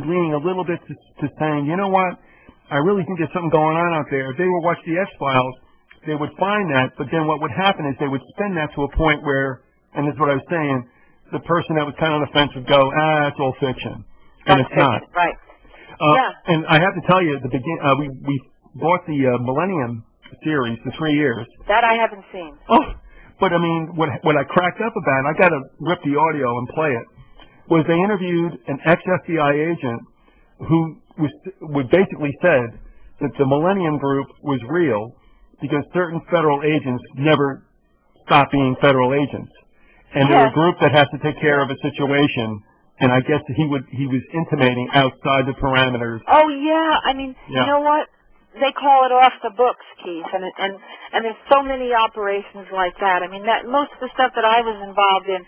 leaning a little bit to saying, you know what, I really think there's something going on out there. If they were watch the X-Files, they would find that, but then what would happen is they would spin that to a point where, and this is what I was saying, the person that was kind of on the fence would go, it's all fiction. And it's not. Right. And I have to tell you, we bought the Millennium series for 3 years. That I haven't seen. Oh, but I mean, what I cracked up about, and I got to rip the audio and play it, was they interviewed an ex-FBI agent who basically said that the Millennium Group was real because certain federal agents never stopped being federal agents. And they're a group that has to take care of a situation, and I guess he was intimating outside the parameters. Oh yeah, I mean, you know what? They call it off the books, Keith, and there's so many operations like that. I mean, most of the stuff that I was involved in,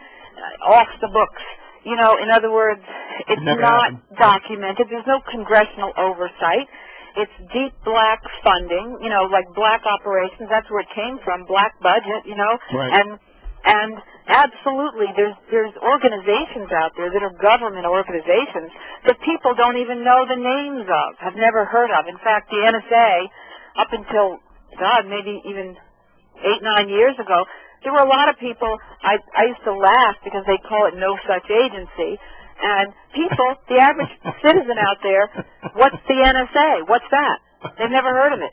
off the books. You know, in other words, it's not documented. There's no congressional oversight. It's deep black funding, you know, like black operations. That's where it came from, black budget, you know. Right. And absolutely, there's organizations out there that are government organizations that people don't even know the names of, have never heard of. In fact, the NSA, up until, God, maybe even 8, 9 years ago, there were a lot of people, I used to laugh because they call it no such agency, and people, the average citizen out there, what's the NSA? What's that? They've never heard of it.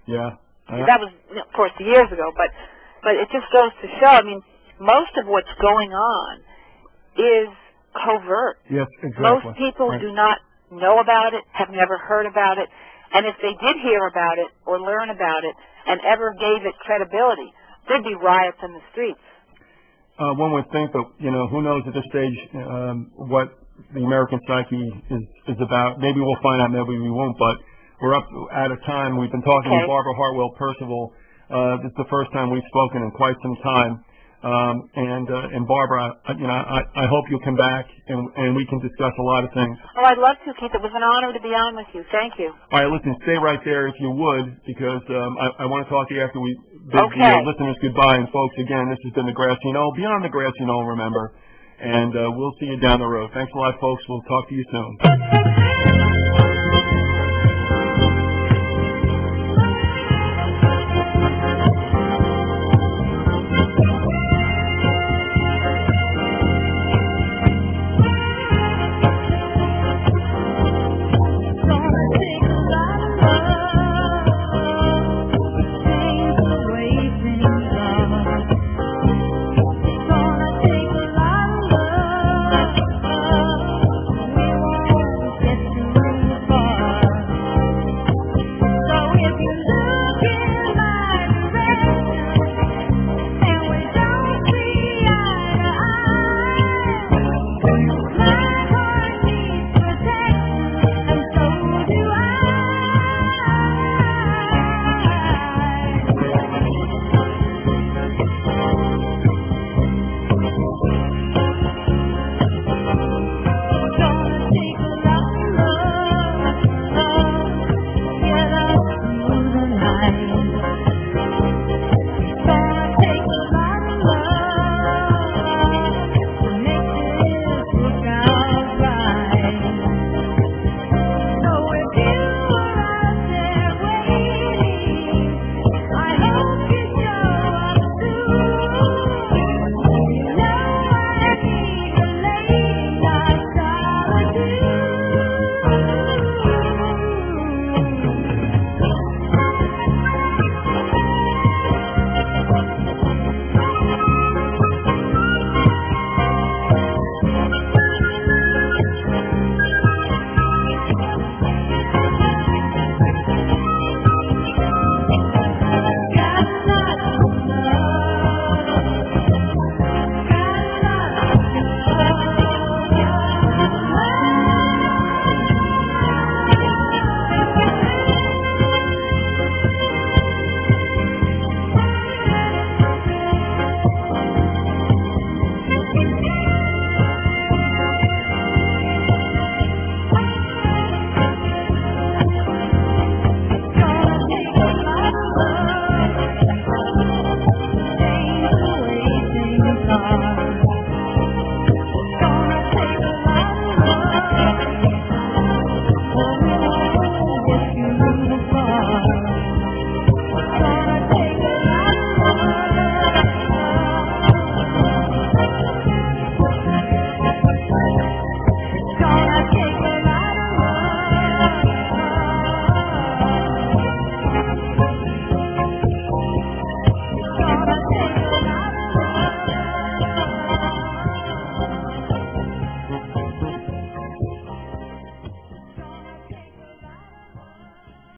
Yeah. That was, of course, years ago, but it just goes to show, I mean, most of what's going on is covert. Yes, exactly. Most people do not know about it, have never heard about it, and if they did hear about it or learn about it and ever gave it credibility, there'd be riots in the streets. One would think, but, you know, who knows at this stage what the American psyche is about. Maybe we'll find out, maybe we won't, but we're up out of time. We've been talking to Barbara Hartwell Percival. This is the first time we've spoken in quite some time. And Barbara, you know, I hope you'll come back and we can discuss a lot of things. Oh, I'd love to, Keith. It was an honor to be on with you. Thank you. All right, listen, stay right there if you would, because I want to talk to you after we bid the listeners goodbye. And folks, again, this has been the Grassy Knoll, Beyond the Grassy Knoll, remember. And we'll see you down the road. Thanks a lot, folks. We'll talk to you soon.